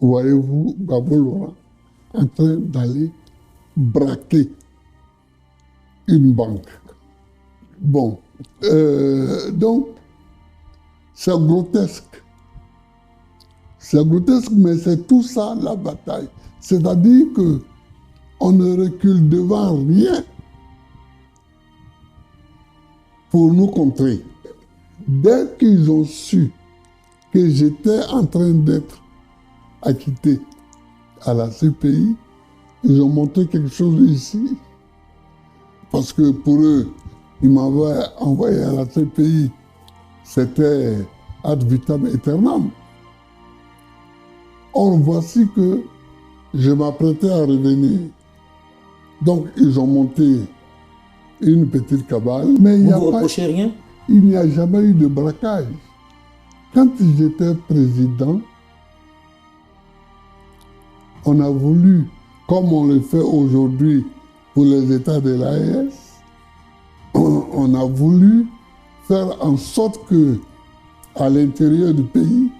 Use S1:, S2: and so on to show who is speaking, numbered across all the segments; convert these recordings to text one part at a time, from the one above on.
S1: voyez-vous Gbagbo Laurent en train d'aller braquer une banque. Bon, donc, c'est grotesque. C'est grotesque, mais c'est tout ça la bataille. C'est-à-dire qu'on ne recule devant rien pour nous contrer. Dès qu'ils ont su que j'étais en train d'être acquitté à la CPI, ils ont montré quelque chose ici. Parce que pour eux, ils m'avaient envoyé à la CPI, c'était ad vitam aeternam. Or, voici que je m'apprêtais à revenir. Donc, ils ont monté une petite cabale. Mais
S2: vous ne vous reprochez rien?
S1: Il n'y a jamais eu de braquage. Quand j'étais président, on a voulu, comme on le fait aujourd'hui pour les États de l'AES, on a voulu faire en sorte que, à l'intérieur du pays,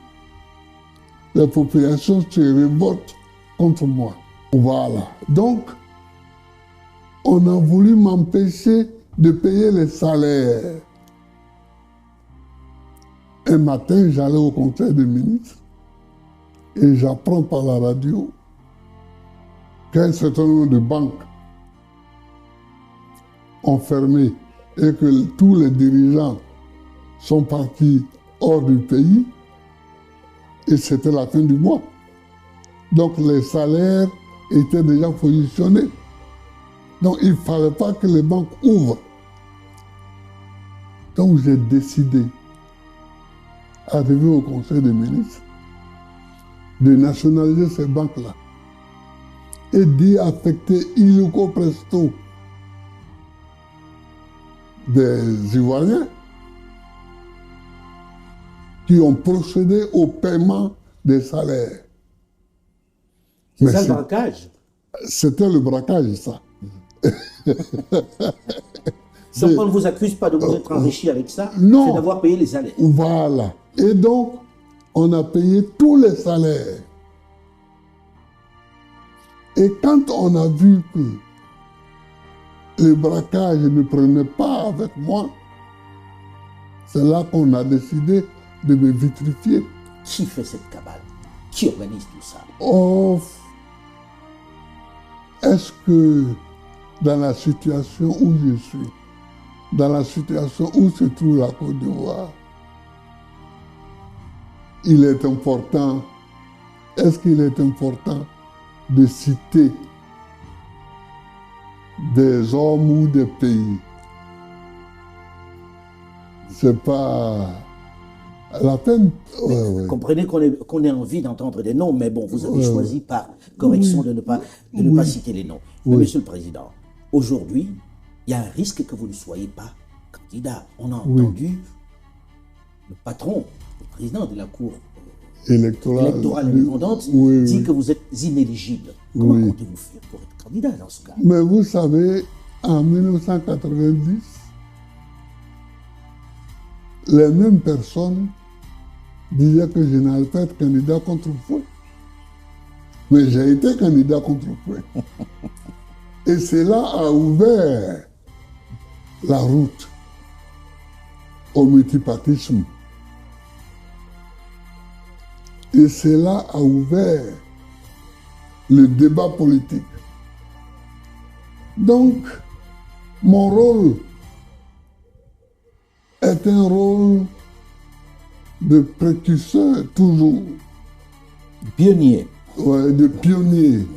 S1: la population se révolte contre moi. Voilà. Donc, on a voulu m'empêcher de payer les salaires. Un matin, j'allais au conseil des ministres et j'apprends par la radio qu'un certain nombre de banques ont fermé et que tous les dirigeants sont partis hors du pays et c'était la fin du mois. Donc les salaires étaient déjà positionnés. Donc il ne fallait pas que les banques ouvrent. Donc j'ai décidé, arrivé au conseil des ministres, de nationaliser ces banques-là et d'y affecter illico presto des Ivoiriens qui ont procédé au paiement des salaires.
S2: C'est ça le braquage?
S1: C'était le braquage, ça.
S2: Si on ne vous accuse pas de vous être enrichi avec ça, c'est d'avoir payé les salaires.
S1: Voilà. Et donc, on a payé tous les salaires. Et quand on a vu que le braquage ne prenait pas avec moi, c'est là qu'on a décidé de me vitrifier.
S2: Qui fait cette cabale? Qui organise tout ça?
S1: Oh, est-ce que dans la situation où je suis, dans la situation où se trouve la Côte d'Ivoire, il est important, est-ce qu'il est important de citer des hommes ou des pays? C'est pas la peine.
S2: Comprenez qu'on ait envie d'entendre des noms, mais bon, vous avez choisi par correction de ne pas citer les noms. Mais Monsieur le Président, aujourd'hui, il y a un risque que vous ne soyez pas candidat. On a entendu le patron, le président de la Cour électorale indépendante dit que vous êtes inéligible. Comment comptez-vous faire pour être candidat dans ce cas?
S1: Mais vous savez, en 1990, les mêmes personnes disaient que je n'allais pas être candidat contre Fouet. Mais j'ai été candidat contre Fouet. Et cela a ouvert la route au multipartisme. Et cela a ouvert le débat politique. Donc, mon rôle est un rôle de précurseur toujours.
S2: Pionnier.
S1: Oui, de pionnier.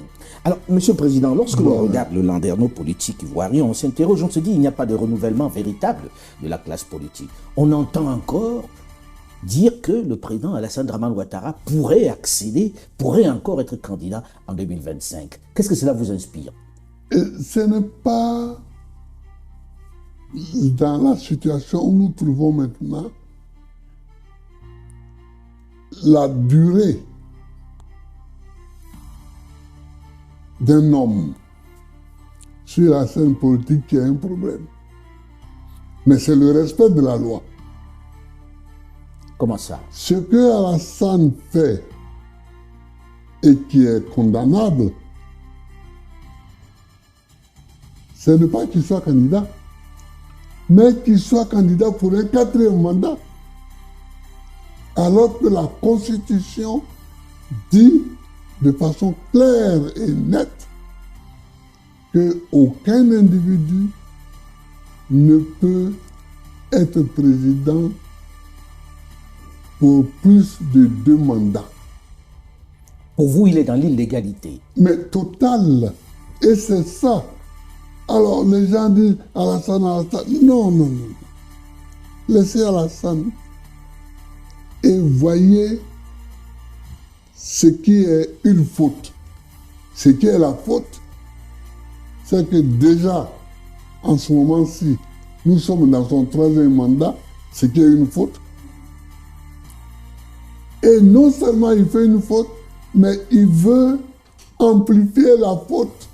S2: Alors, Monsieur le Président, lorsque l'on regarde le landerneau politique ivoirien, on s'interroge, on se dit il n'y a pas de renouvellement véritable de la classe politique. On entend encore dire que le président Alassane Dramane Ouattara pourrait accéder, pourrait encore être candidat en 2025. Qu'est-ce que cela vous inspire?
S1: Ce n'est pas dans la situation où nous trouvons maintenant la durée d'un homme sur la scène politique qui a un problème. Mais c'est le respect de la loi.
S2: Comment ça?
S1: Ce que Alassane fait et qui est condamnable, ce n'est pas qu'il soit candidat, mais qu'il soit candidat pour un 4e mandat. Alors que la Constitution dit de façon claire et nette qu'aucun individu ne peut être président pour plus de 2 mandats.
S2: Pour vous, il est dans l'illégalité.
S1: Mais total. Et c'est ça. Alors les gens disent Alassane. Non. Laissez Alassane. Et voyez ce qui est une faute. Ce qui est la faute, c'est que déjà, en ce moment-ci, nous sommes dans son 3e mandat, ce qui est une faute. Et non seulement il fait une faute, mais il veut amplifier la faute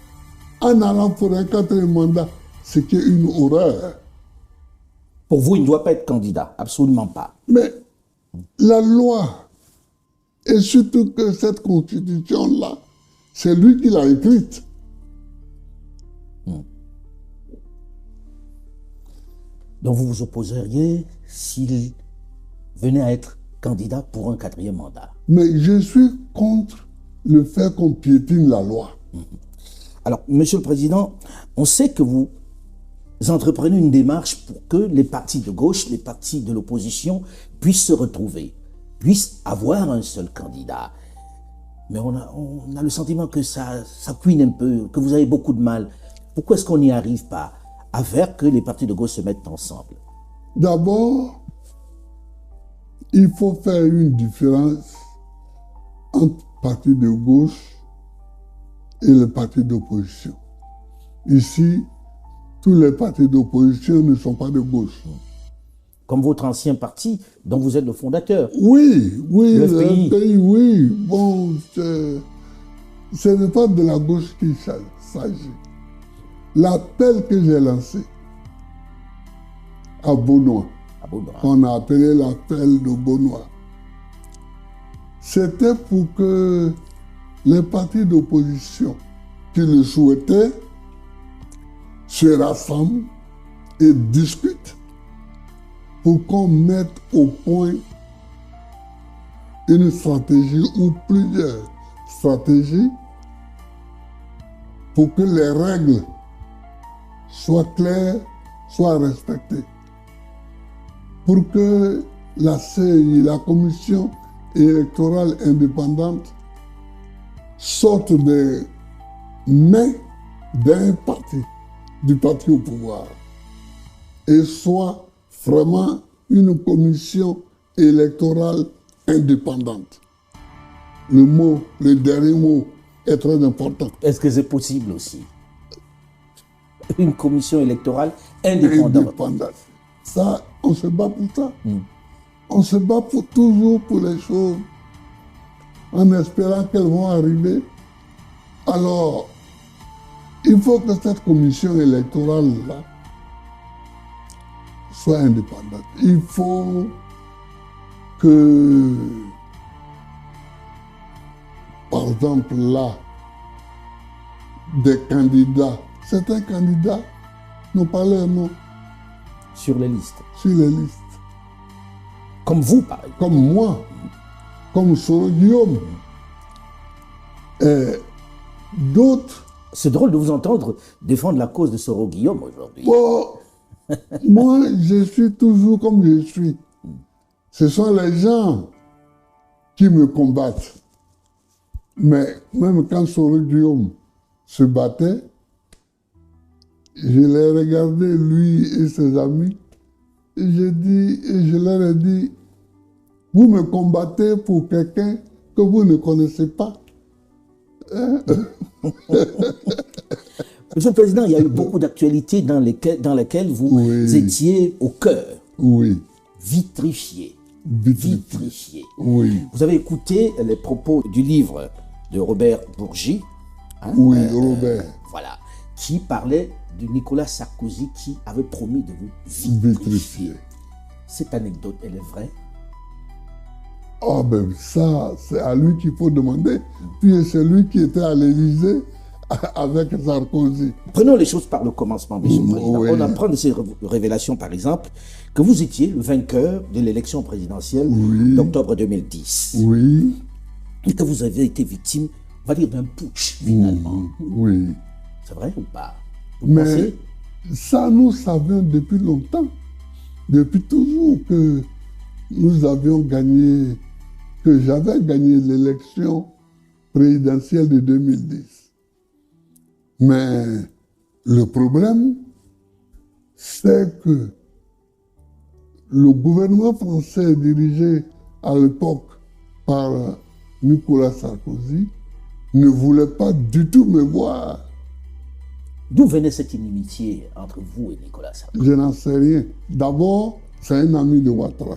S1: en allant pour un 4e mandat, ce qui est une horreur.
S2: Pour vous, il ne doit pas être candidat, absolument pas.
S1: Mais la loi, et surtout que cette constitution-là, c'est lui qui l'a écrite.
S2: Donc vous vous opposeriez s'il venait à être candidat pour un 4e mandat?
S1: Mais je suis contre le fait qu'on piétine la loi.
S2: Alors, Monsieur le Président, on sait que vous entreprenez une démarche pour que les partis de gauche, les partis de l'opposition puissent se retrouver, puissent avoir un seul candidat. Mais on a le sentiment que ça cuine un peu, que vous avez beaucoup de mal. Pourquoi est-ce qu'on n'y arrive pas à faire que les partis de gauche se mettent ensemble?
S1: D'abord, il faut faire une différence entre partis de gauche et les partis d'opposition. Ici, tous les partis d'opposition ne sont pas de gauche.
S2: Comme votre ancien parti dont vous êtes le fondateur.
S1: Oui,
S2: le
S1: FPI.
S2: FPI,
S1: oui. Bon, ce n'est pas de la gauche qu'il s'agit. L'appel que j'ai lancé à Beaunois, qu'on a appelé l'appel de Beaunois, c'était pour que les partis d'opposition qui le souhaitaient se rassemblent et discutent pour qu'on mette au point une stratégie ou plusieurs stratégies pour que les règles soient claires, soient respectées. Pour que la CEI, la Commission électorale indépendante, sorte des mains d'un parti, du parti au pouvoir, et soit vraiment une commission électorale indépendante. Le dernier mot est très important.
S2: Est-ce que c'est possible aussi? Une commission électorale indépendante.
S1: Ça, on se bat pour ça. On se bat toujours pour les choses en espérant qu'elles vont arriver. Alors, il faut que cette commission électorale-là soit indépendante. Il faut que, par exemple, là, des candidats, certains candidats n'ont pas leur nom
S2: sur les listes.
S1: Sur les listes.
S2: Comme vous, par exemple.
S1: Comme moi, comme Soro Guillaume. Et d'autres.
S2: C'est drôle de vous entendre défendre la cause de Soro Guillaume aujourd'hui.
S1: Bon, moi, je suis toujours comme je suis. Ce sont les gens qui me combattent. Mais même quand Soro Guillaume se battait, je l'ai regardé, lui et ses amis, et je leur ai dit, vous me combattez pour quelqu'un que vous ne connaissez pas.
S2: Monsieur le Président, il y a eu beaucoup d'actualités dans lesquelles vous étiez au cœur.
S1: Oui.
S2: Vitrifié.
S1: Oui.
S2: Vous avez écouté les propos du livre de Robert Bourgi.
S1: Hein, oui, Robert.
S2: Voilà. Qui parlait de Nicolas Sarkozy qui avait promis de vous vitrifier. Cette anecdote, elle est vraie?
S1: Oh ben ça, c'est à lui qu'il faut demander. Puis c'est lui qui était à l'Élysée avec Sarkozy.
S2: Prenons les choses par le commencement, Monsieur le Président.
S1: Oui.
S2: On apprend de ces révélations, par exemple, que vous étiez le vainqueur de l'élection présidentielle d'octobre 2010.
S1: Oui.
S2: Et que vous avez été victime, on va dire, d'un putsch, finalement.
S1: Oui.
S2: C'est vrai ou pas? Vous
S1: Mais
S2: pensez?
S1: ça, nous savions depuis longtemps, depuis toujours, que nous avions gagné, que j'avais gagné l'élection présidentielle de 2010. Mais le problème, c'est que le gouvernement français dirigé à l'époque par Nicolas Sarkozy ne voulait pas du tout me voir.
S2: D'où venait cette inimitié entre vous et Nicolas Sarkozy?
S1: Je n'en sais rien. D'abord, c'est un ami de Ouattara.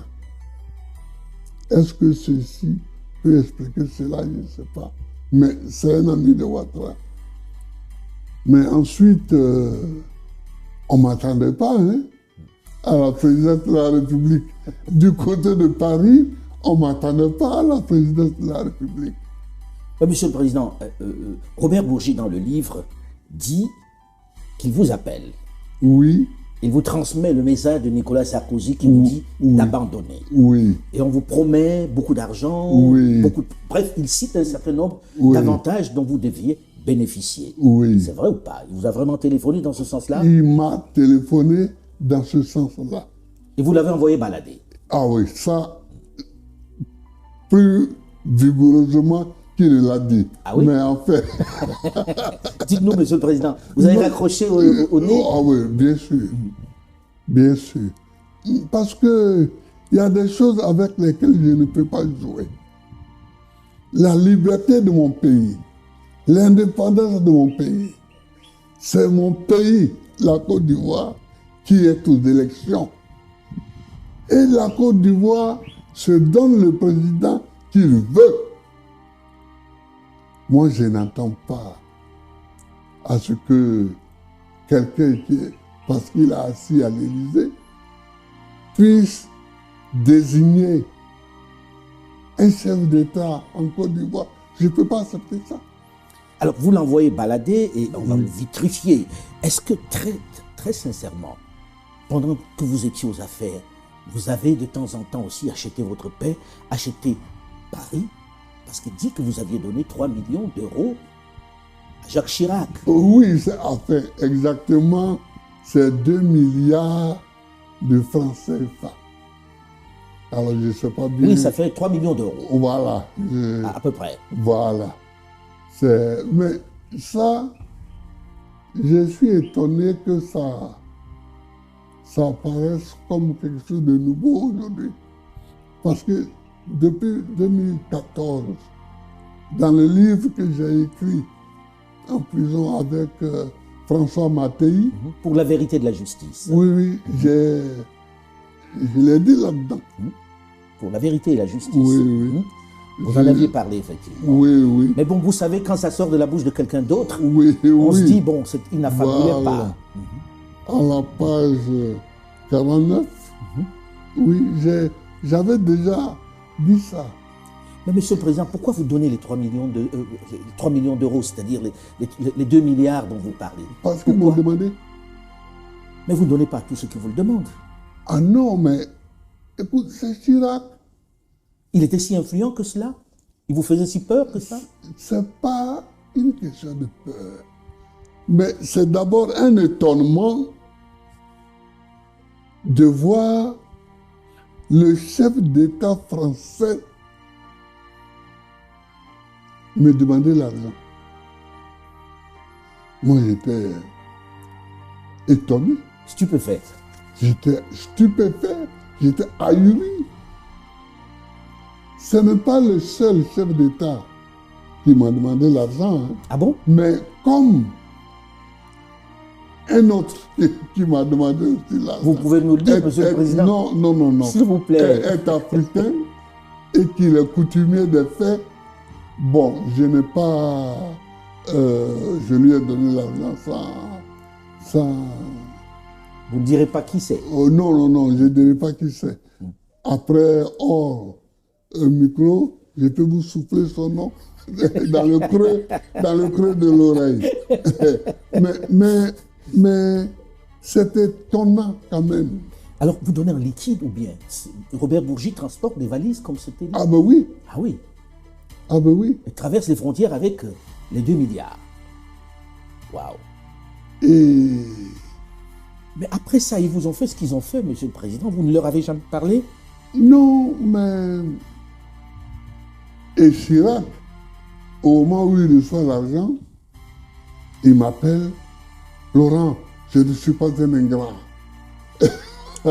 S1: Est-ce que ceci peut expliquer cela? Je ne sais pas. Mais c'est un ami de Ouattara. Mais ensuite, on ne m'attendait pas à la présidence de la République. Du côté de Paris, on ne m'attendait pas à la présidence de la République.
S2: Monsieur le Président, Robert Bourgi, dans le livre, dit qu'il vous appelle.
S1: Oui.
S2: Il vous transmet le message de Nicolas Sarkozy qui vous dit d'abandonner.
S1: Oui.
S2: Et on vous promet beaucoup d'argent, bref, il cite un certain nombre d'avantages dont vous deviez bénéficier.
S1: Oui.
S2: C'est vrai ou pas? Il vous a vraiment téléphoné dans ce sens-là?
S1: Il m'a téléphoné dans ce sens-là.
S2: Et vous l'avez envoyé balader?
S1: Ah oui, ça, plus vigoureusement qu'il l'a dit.
S2: Ah oui?
S1: Mais en fait...
S2: Dites-nous, Monsieur le Président, vous avez raccroché au nez?
S1: Ah oui, bien sûr. Bien sûr. Parce que il y a des choses avec lesquelles je ne peux pas jouer. La liberté de mon pays, l'indépendance de mon pays, c'est mon pays, la Côte d'Ivoire, qui est aux élections. Et la Côte d'Ivoire se donne le président qu'il veut. Moi, je n'entends pas à ce que quelqu'un qui, parce qu'il a assis à l'Élysée, puisse désigner un chef d'État en Côte d'Ivoire. Je ne peux pas accepter ça.
S2: Alors, vous l'envoyez balader et on va vous vitrifier. Est-ce que, très sincèrement, pendant que vous étiez aux affaires, vous avez de temps en temps aussi acheté votre paix, acheté Paris, parce qu'il dit que vous aviez donné 3 millions d'euros à Jacques Chirac.
S1: Oui, c'est enfin exactement, c'est 2 milliards de francs CFA. Alors, je ne sais pas bien.
S2: Oui, ça fait 3 millions d'euros.
S1: Voilà.
S2: À peu près.
S1: Voilà. Mais ça, je suis étonné que ça apparaisse comme quelque chose de nouveau aujourd'hui. Parce que depuis 2014, dans le livre que j'ai écrit en prison avec François Mattei.
S2: Pour la vérité de la justice.
S1: Oui, je l'ai dit là-dedans.
S2: Pour la vérité et la justice.
S1: Oui.
S2: Vous en aviez parlé, effectivement.
S1: Oui.
S2: Mais bon, vous savez, quand ça sort de la bouche de quelqu'un d'autre,
S1: on
S2: se dit, bon, il n'affabulait pas.
S1: À la page 49, oui, j'avais déjà dit ça.
S2: Mais Monsieur le Président, pourquoi vous donnez les 3 millions d'euros, c'est-à-dire les 2 milliards dont vous parlez?
S1: Parce qu'ils m'ont demandé.
S2: Mais vous ne donnez pas à tous ceux qui vous le demandent.
S1: Ah non, mais écoute, c'est Chirac.
S2: Il était si influent que cela? Il vous faisait si peur que ça?
S1: C'est pas une question de peur. Mais c'est d'abord un étonnement de voir le chef d'État français me demander l'argent. Moi, j'étais étonné.
S2: Stupéfait.
S1: J'étais stupéfait. J'étais ahuri. Ce n'est pas le seul chef d'État qui m'a demandé l'argent.
S2: Ah bon?
S1: Mais comme un autre qui m'a demandé aussi l'argent.
S2: Vous pouvez nous le dire, Monsieur le Président?
S1: Non.
S2: S'il vous plaît.
S1: Est africain et qu'il est coutumier des faits. Bon, je n'ai pas... je lui ai donné l'argent sans...
S2: Vous ne direz pas qui c'est?
S1: Oh, non, je ne dirai pas qui c'est. Après, un micro, je peux vous souffler son nom dans le creux de l'oreille. mais c'est étonnant quand même.
S2: Alors, vous donnez en liquide ou bien Robert Bourgi transporte des valises comme c'était dit?
S1: Ah ben oui,
S2: Ah oui.
S1: ah ben oui.
S2: Il traverse les frontières avec les 2 milliards. Waouh.
S1: Et
S2: Mais après ça, ils vous ont fait ce qu'ils ont fait, Monsieur le Président. Vous ne leur avez jamais parlé?
S1: non, mais... Et Chirac, au moment où il reçoit l'argent, il m'appelle, Laurent, je ne suis pas un ingrat.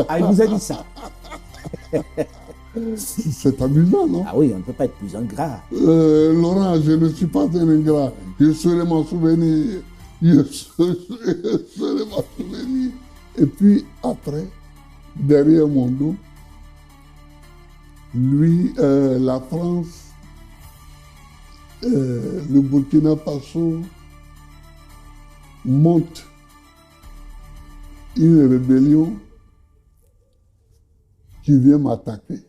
S2: Ah, il vous a dit ça?
S1: C'est amusant, non?
S2: Ah oui, on ne peut pas être plus ingrat.
S1: Laurent, je ne suis pas un ingrat. Je serai m'en souvenir. Je serai m'en souvenir. Et puis après, derrière mon dos, lui, la France, le Burkina Faso monte une rébellion qui vient m'attaquer.